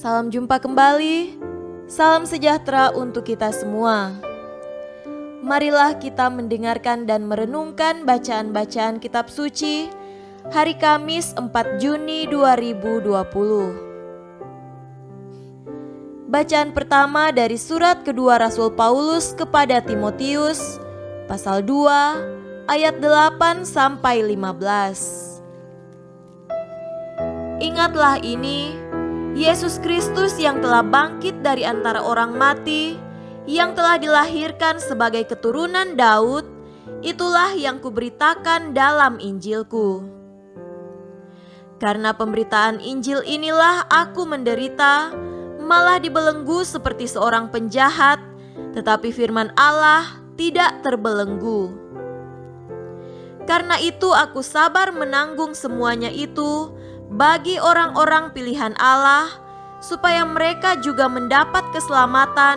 Salam jumpa kembali, salam sejahtera untuk kita semua. Marilah kita mendengarkan dan merenungkan bacaan-bacaan kitab suci hari Kamis 4 Juni 2020. Bacaan pertama dari surat kedua Rasul Paulus kepada Timotius, pasal 2, ayat 8 sampai 15. Ingatlah ini, Yesus Kristus yang telah bangkit dari antara orang mati, yang telah dilahirkan sebagai keturunan Daud, itulah yang kuberitakan dalam Injilku. Karena pemberitaan Injil inilah aku menderita, malah dibelenggu seperti seorang penjahat, tetapi firman Allah tidak terbelenggu. Karena itu aku sabar menanggung semuanya itu bagi orang-orang pilihan Allah, supaya mereka juga mendapat keselamatan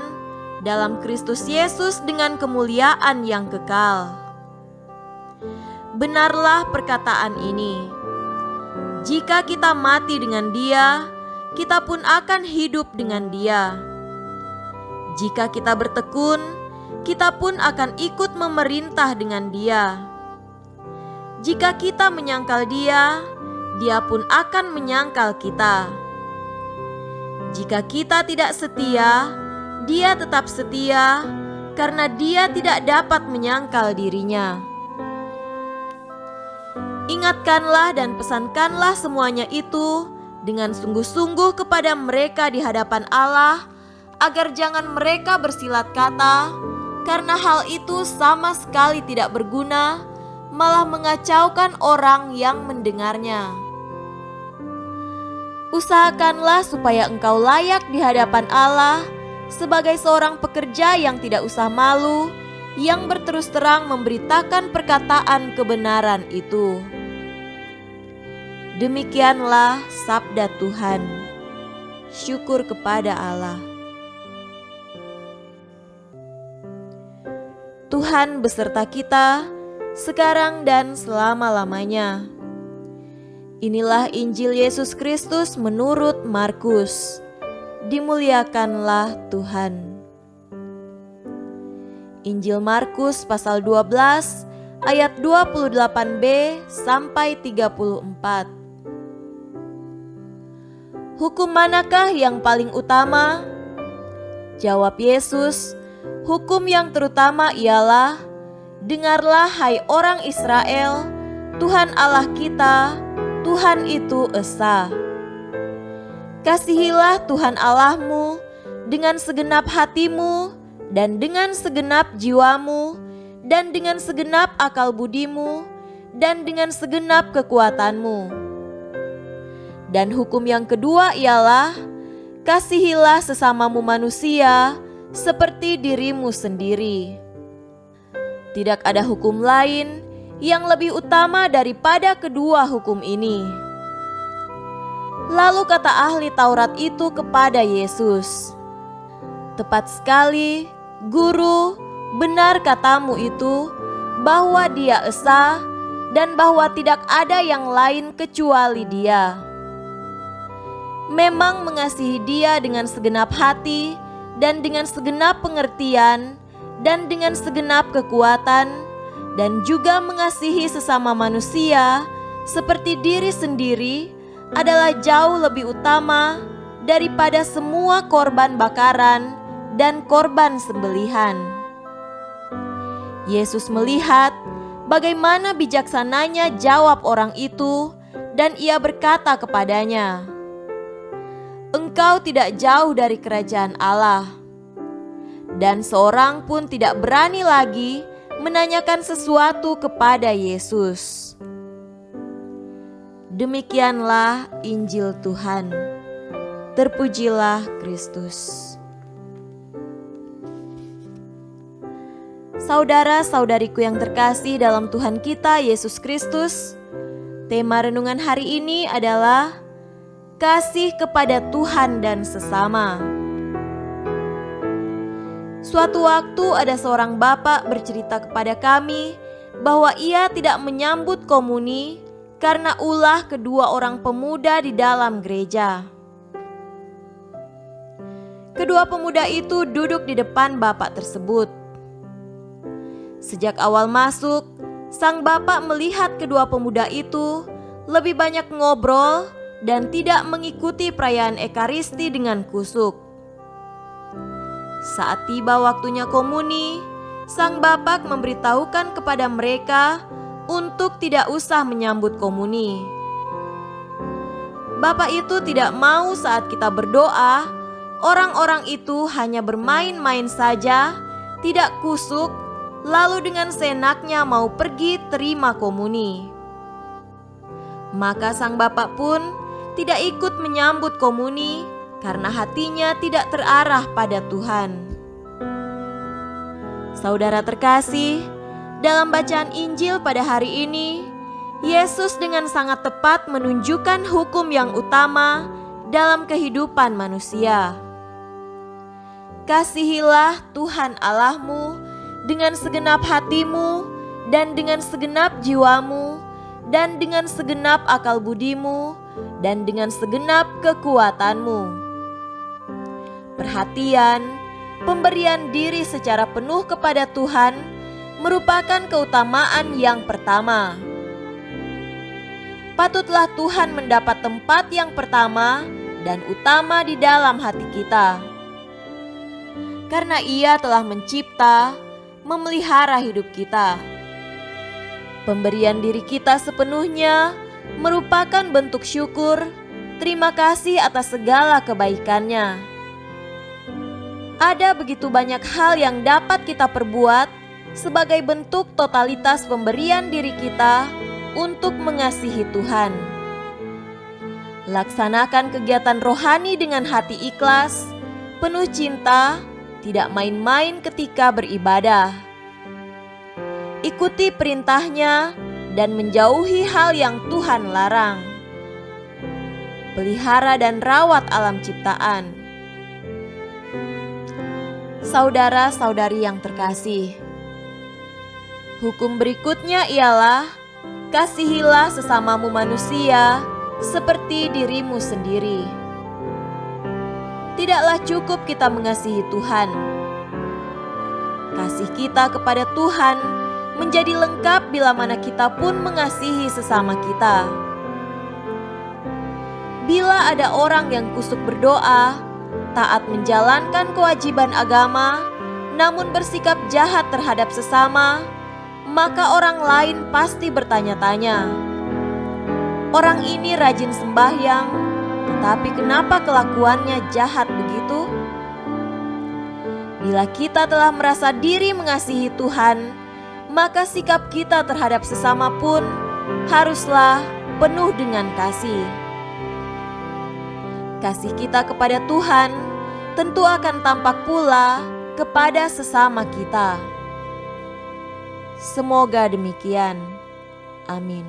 dalam Kristus Yesus dengan kemuliaan yang kekal. Benarlah perkataan ini, jika kita mati dengan Dia, kita pun akan hidup dengan Dia. Jika kita bertekun, kita pun akan ikut memerintah dengan Dia. Jika kita menyangkal Dia, Dia pun akan menyangkal kita. Jika kita tidak setia, Dia tetap setia, karena Dia tidak dapat menyangkal dirinya. Ingatkanlah dan pesankanlah semuanya itu dengan sungguh-sungguh kepada mereka di hadapan Allah, agar jangan mereka bersilat kata, karena hal itu sama sekali tidak berguna, malah mengacaukan orang yang mendengarnya. Usahakanlah supaya engkau layak di hadapan Allah sebagai seorang pekerja yang tidak usah malu, yang berterus terang memberitakan perkataan kebenaran itu. Demikianlah sabda Tuhan. Syukur kepada Allah. Tuhan beserta kita sekarang dan selama-lamanya. Inilah Injil Yesus Kristus menurut Markus. Dimuliakanlah Tuhan. Injil Markus pasal 12 ayat 28b sampai 34. Hukum manakah yang paling utama? Jawab Yesus, hukum yang terutama ialah, dengarlah hai orang Israel, Tuhan Allah kita, Tuhan itu esa. Kasihilah Tuhan Allahmu dengan segenap hatimu, dan dengan segenap jiwamu, dan dengan segenap akal budimu, dan dengan segenap kekuatanmu. Dan hukum yang kedua ialah, kasihilah sesamamu manusia seperti dirimu sendiri. Tidak ada hukum lain yang lebih utama daripada kedua hukum ini. Lalu kata ahli Taurat itu kepada Yesus, "Tepat sekali, Guru, benar katamu itu, bahwa Dia esa dan bahwa tidak ada yang lain kecuali Dia. Memang mengasihi Dia dengan segenap hati dan dengan segenap pengertian dan dengan segenap kekuatan, dan juga mengasihi sesama manusia seperti diri sendiri adalah jauh lebih utama daripada semua korban bakaran dan korban sembelihan." Yesus melihat bagaimana bijaksananya jawab orang itu, dan Ia berkata kepadanya, "Engkau tidak jauh dari kerajaan Allah." Dan seorang pun tidak berani lagi menanyakan sesuatu kepada Yesus. Demikianlah Injil Tuhan. Terpujilah Kristus. Saudara-saudariku yang terkasih dalam Tuhan kita Yesus Kristus, tema renungan hari ini adalah kasih kepada Tuhan dan sesama. Suatu waktu ada seorang bapak bercerita kepada kami bahwa ia tidak menyambut komuni karena ulah kedua orang pemuda di dalam gereja. kedua pemuda itu duduk di depan bapak tersebut. Sejak awal masuk, sang bapak melihat kedua pemuda itu lebih banyak ngobrol dan tidak mengikuti perayaan Ekaristi dengan kusuk. Saat tiba waktunya komuni, sang bapak memberitahukan kepada mereka untuk tidak usah menyambut komuni. Bapak itu tidak mau saat kita berdoa, orang-orang itu hanya bermain-main saja, tidak kusuk, lalu dengan seenaknya mau pergi terima komuni. Maka sang bapak pun tidak ikut menyambut komuni karena hatinya tidak terarah pada Tuhan. Saudara terkasih, dalam bacaan Injil pada hari ini, Yesus dengan sangat tepat menunjukkan hukum yang utama dalam kehidupan manusia. Kasihilah Tuhan Allahmu dengan segenap hatimu dan dengan segenap jiwamu dan dengan segenap akal budimu dan dengan segenap kekuatanmu. Perhatian, pemberian diri secara penuh kepada Tuhan merupakan keutamaan yang pertama. Patutlah Tuhan mendapat tempat yang pertama dan utama di dalam hati kita. Karena Ia telah mencipta, memelihara hidup kita. Pemberian diri kita sepenuhnya merupakan bentuk syukur, terima kasih atas segala kebaikannya. Ada begitu banyak hal yang dapat kita perbuat sebagai bentuk totalitas pemberian diri kita untuk mengasihi Tuhan. Laksanakan kegiatan rohani dengan hati ikhlas, penuh cinta, tidak main-main ketika beribadah. Ikuti perintahnya dan menjauhi hal yang Tuhan larang. Pelihara dan rawat alam ciptaan. Saudara-saudari yang terkasih, hukum berikutnya ialah kasihilah sesamamu manusia seperti dirimu sendiri. Tidaklah cukup kita mengasihi Tuhan. Kasih kita kepada Tuhan menjadi lengkap bila mana kita pun mengasihi sesama kita. Bila ada orang yang kusuk berdoa, taat menjalankan kewajiban agama, namun bersikap jahat terhadap sesama, maka orang lain pasti bertanya-tanya, orang ini rajin sembahyang, tetapi kenapa kelakuannya jahat begitu? Bila kita telah merasa diri mengasihi Tuhan, maka sikap kita terhadap sesama pun haruslah penuh dengan kasih. Kasih kita kepada Tuhan tentu akan tampak pula kepada sesama kita. Semoga demikian. Amin.